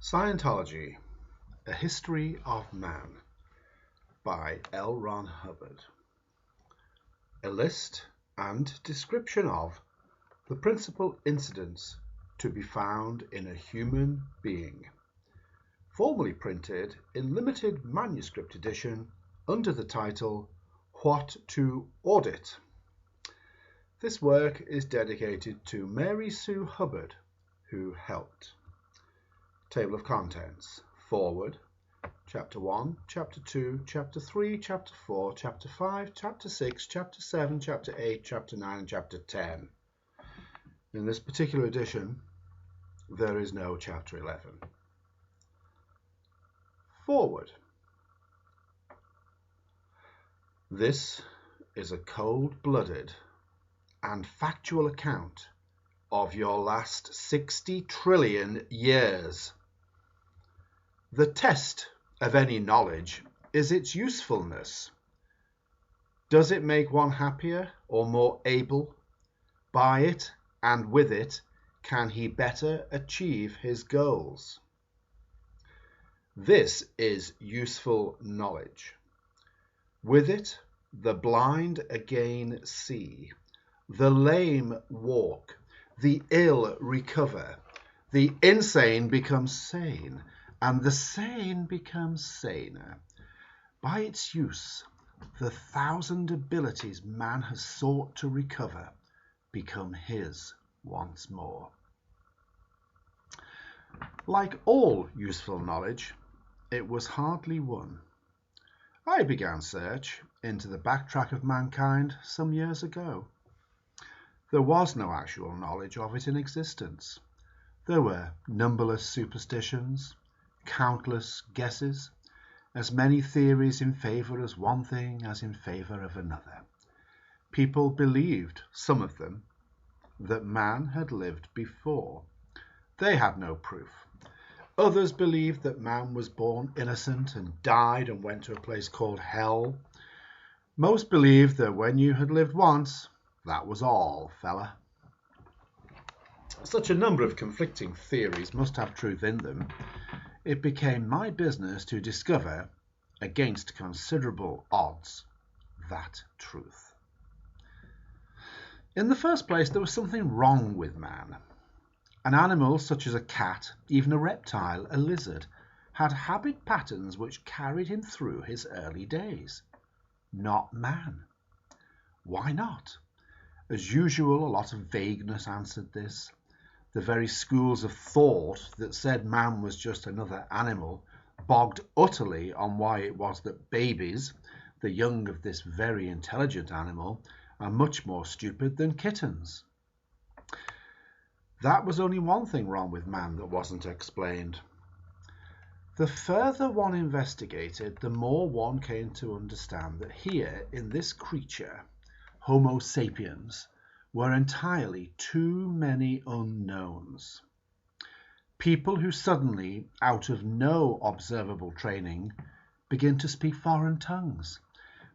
Scientology, A History of Man by L. Ron Hubbard. A list and description of the principal incidents to be found in a human being, formerly printed in limited manuscript edition under the title What to Audit. This work is dedicated to Mary Sue Hubbard, who helped. Table of Contents. Foreword. Chapter 1, Chapter 2, Chapter 3, Chapter 4, Chapter 5, Chapter 6, Chapter 7, Chapter 8, Chapter 9, and Chapter 10. In this particular edition, there is no Chapter 11. Foreword. This is a cold-blooded and factual account of your last 60 trillion years. The test of any knowledge is its usefulness. Does it make one happier or more able? By it and with it, can he better achieve his goals? This is useful knowledge. With it, the blind again see, the lame walk, the ill recover, the insane become sane, and the sane becomes saner. By its use, the 1,000 abilities man has sought to recover become his once more. Like all useful knowledge, it was hardly won. I began search into the backtrack of mankind some years ago. There was no actual knowledge of it in existence. There were numberless superstitions, countless guesses, as many theories in favour of one thing as in favour of another. People believed, some of them, that man had lived before. They had no proof. Others believed that man was born innocent and died and went to a place called hell. Most believed that when you had lived once, that was all, fella. Such a number of conflicting theories must have truth in them. It became my business to discover, against considerable odds, that truth. In the first place, there was something wrong with man. An animal such as a cat, even a reptile, a lizard, had habit patterns which carried him through his early days. Not man. Why not? As usual, a lot of vagueness answered this. The very schools of thought that said man was just another animal bogged utterly on why it was that babies, the young of this very intelligent animal, are much more stupid than kittens. That was only one thing wrong with man that wasn't explained. The further one investigated, the more one came to understand that here, in this creature, Homo sapiens, were entirely too many unknowns. People who suddenly, out of no observable training, begin to speak foreign tongues.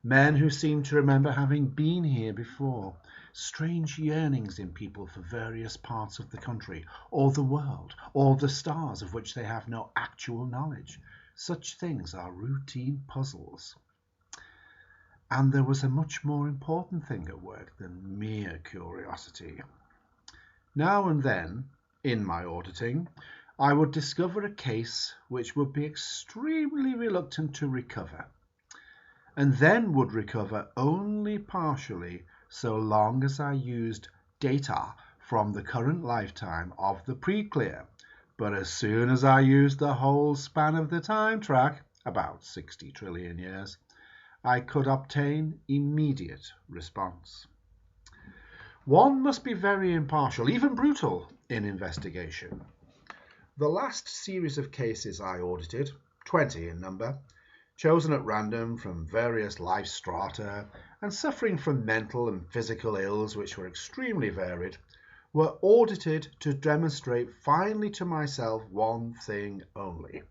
Men who seem to remember having been here before. Strange yearnings in people for various parts of the country, or the world, or the stars of which they have no actual knowledge. Such things are routine puzzles. And there was a much more important thing at work than mere curiosity. Now and then, in my auditing, I would discover a case which would be extremely reluctant to recover, and then would recover only partially so long as I used data from the current lifetime of the pre-clear. But as soon as I used the whole span of the time track, about 60 trillion years, I could obtain immediate response. One must be very impartial, even brutal, in investigation. The last series of cases I audited, 20 in number, chosen at random from various life strata and suffering from mental and physical ills which were extremely varied, were audited to demonstrate finally to myself one thing only.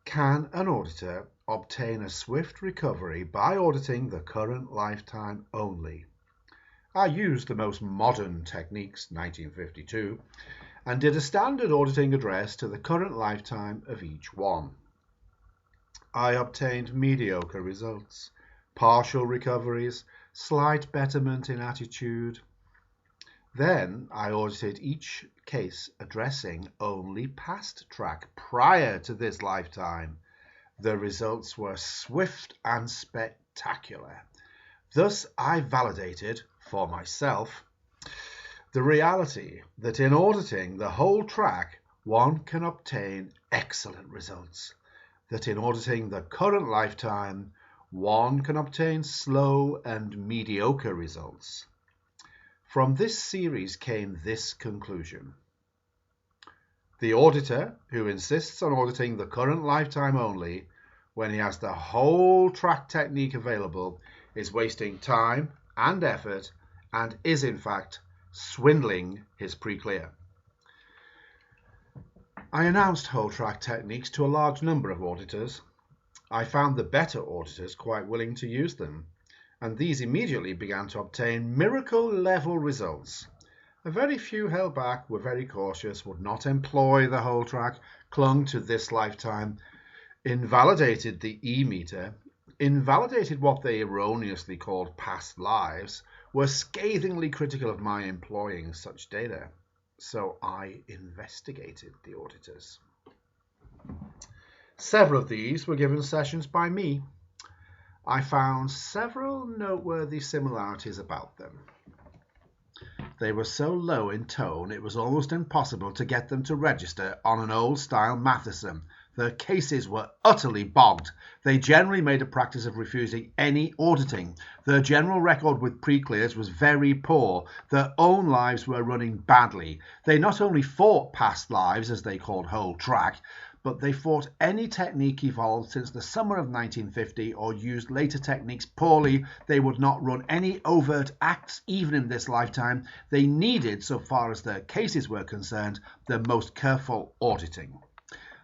Can an auditor obtain a swift recovery by auditing the current lifetime only? I used the most modern techniques, 1952, and did a standard auditing address to the current lifetime of each one. I obtained mediocre results, partial recoveries, slight betterment in attitude. Then I audited each case addressing only past track prior to this lifetime. The results were swift and spectacular. Thus I validated for myself the reality that in auditing the whole track one can obtain excellent results, that in auditing the current lifetime one can obtain slow and mediocre results. From this series came this conclusion. The auditor who insists on auditing the current lifetime only when he has the whole track technique available is wasting time and effort and is in fact swindling his pre-clear. I announced whole track techniques to a large number of auditors. I found the better auditors quite willing to use them, and these immediately began to obtain miracle-level results. A very few held back, were very cautious, would not employ the whole track, clung to this lifetime, invalidated the E-meter, invalidated what they erroneously called past lives, were scathingly critical of my employing such data. So I investigated the auditors. Several of these were given sessions by me. I found several noteworthy similarities about them. They were so low in tone it was almost impossible to get them to register on an old-style Matheson. Their cases were utterly bogged. They generally made a practice of refusing any auditing. Their general record with pre-clears was very poor. Their own lives were running badly. They not only fought past lives, as they called whole track, but they fought any technique evolved since the summer of 1950 or used later techniques poorly. They would not run any overt acts even in this lifetime. They needed, so far as their cases were concerned, the most careful auditing.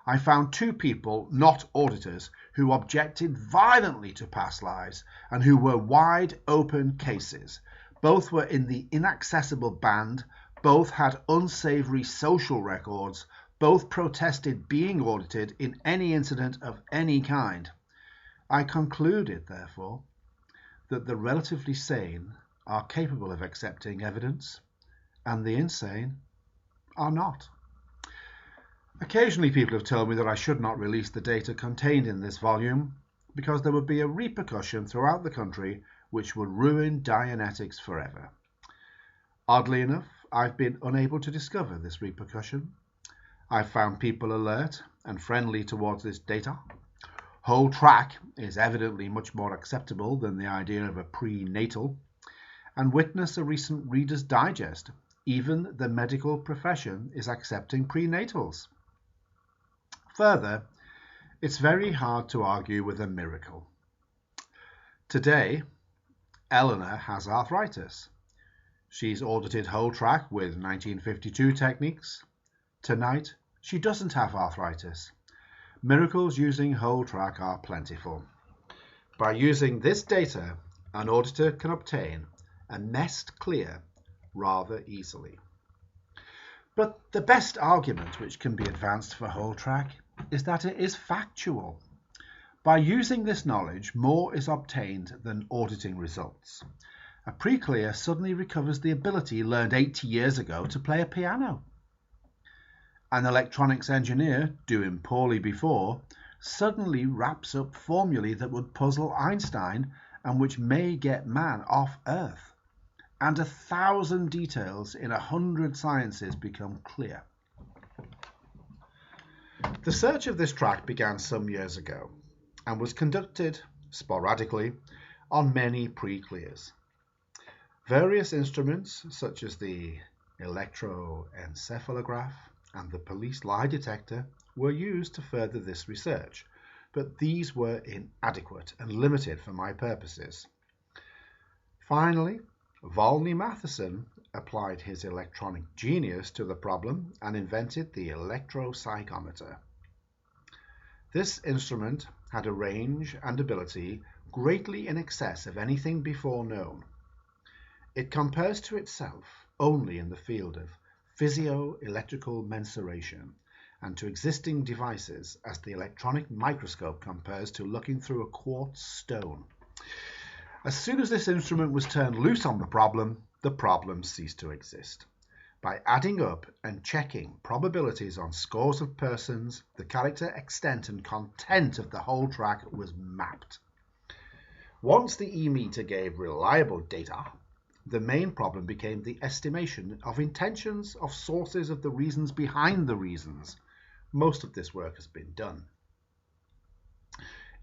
I found two people, not auditors, who objected violently to past lives and who were wide open cases. Both were in the inaccessible band, both had unsavory social records, both protested being audited in any incident of any kind. I concluded, therefore, that the relatively sane are capable of accepting evidence and the insane are not. Occasionally people have told me that I should not release the data contained in this volume because there would be a repercussion throughout the country which would ruin Dianetics forever. Oddly enough, I've been unable to discover this repercussion. I've found people alert and friendly towards this data. Whole track is evidently much more acceptable than the idea of a prenatal. And witness a recent Reader's Digest. Even the medical profession is accepting prenatals. Further, it's very hard to argue with a miracle. Today, Eleanor has arthritis. She's audited whole track with 1952 techniques. Tonight, she doesn't have arthritis. Miracles using whole track are plentiful. By using this data, an auditor can obtain a nest clear rather easily. But the best argument which can be advanced for whole track is that it is factual. By using this knowledge, more is obtained than auditing results. A pre-clear suddenly recovers the ability learned 80 years ago to play a piano. An electronics engineer, doing poorly before, suddenly wraps up formulae that would puzzle Einstein and which may get man off Earth. And 1,000 details in 100 sciences become clear. The search of this track began some years ago and was conducted sporadically on many pre-clears. Various instruments such as the electroencephalograph and the police lie detector were used to further this research, but these were inadequate and limited for my purposes. Finally, Volney Matheson applied his electronic genius to the problem and invented the electropsychometer. This instrument had a range and ability greatly in excess of anything before known. It compares to itself only in the field of physio-electrical mensuration, and to existing devices as the electronic microscope compares to looking through a quartz stone. As soon as this instrument was turned loose on the problem ceased to exist. By adding up and checking probabilities on scores of persons, the character, extent and content of the whole track was mapped. Once the e-meter gave reliable data, the main problem became the estimation of intentions of sources of the reasons behind the reasons. Most of this work has been done.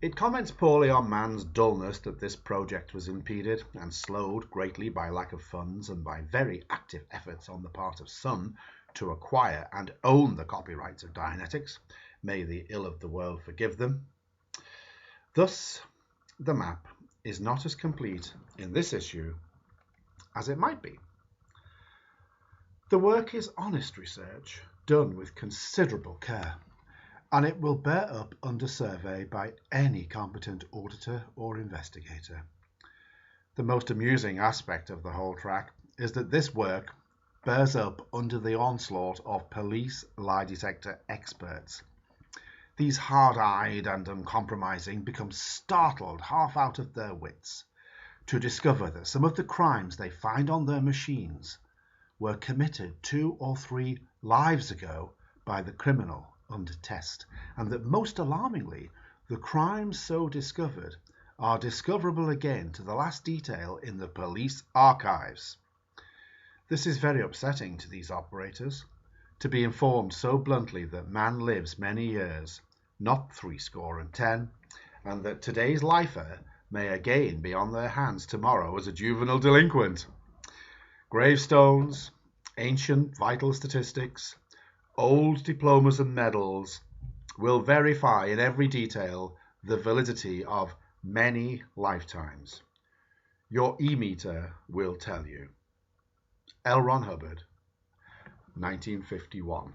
It comments poorly on man's dullness that this project was impeded and slowed greatly by lack of funds and by very active efforts on the part of some to acquire and own the copyrights of Dianetics. May the ill of the world forgive them. Thus, the map is not as complete in this issue as it might be. The work is honest research, done with considerable care, and it will bear up under survey by any competent auditor or investigator. The most amusing aspect of the whole track is that this work bears up under the onslaught of police lie detector experts. These hard-eyed and uncompromising become startled half out of their wits to discover that some of the crimes they find on their machines were committed 2 or 3 lives ago by the criminal under test, and that most alarmingly, the crimes so discovered are discoverable again to the last detail in the police archives. This is very upsetting to these operators, to be informed so bluntly that man lives many years, not 70, and that today's lifer may again be on their hands tomorrow as a juvenile delinquent. Gravestones, ancient vital statistics, old diplomas and medals will verify in every detail the validity of many lifetimes. Your e-meter will tell you. L. Ron Hubbard, 1951.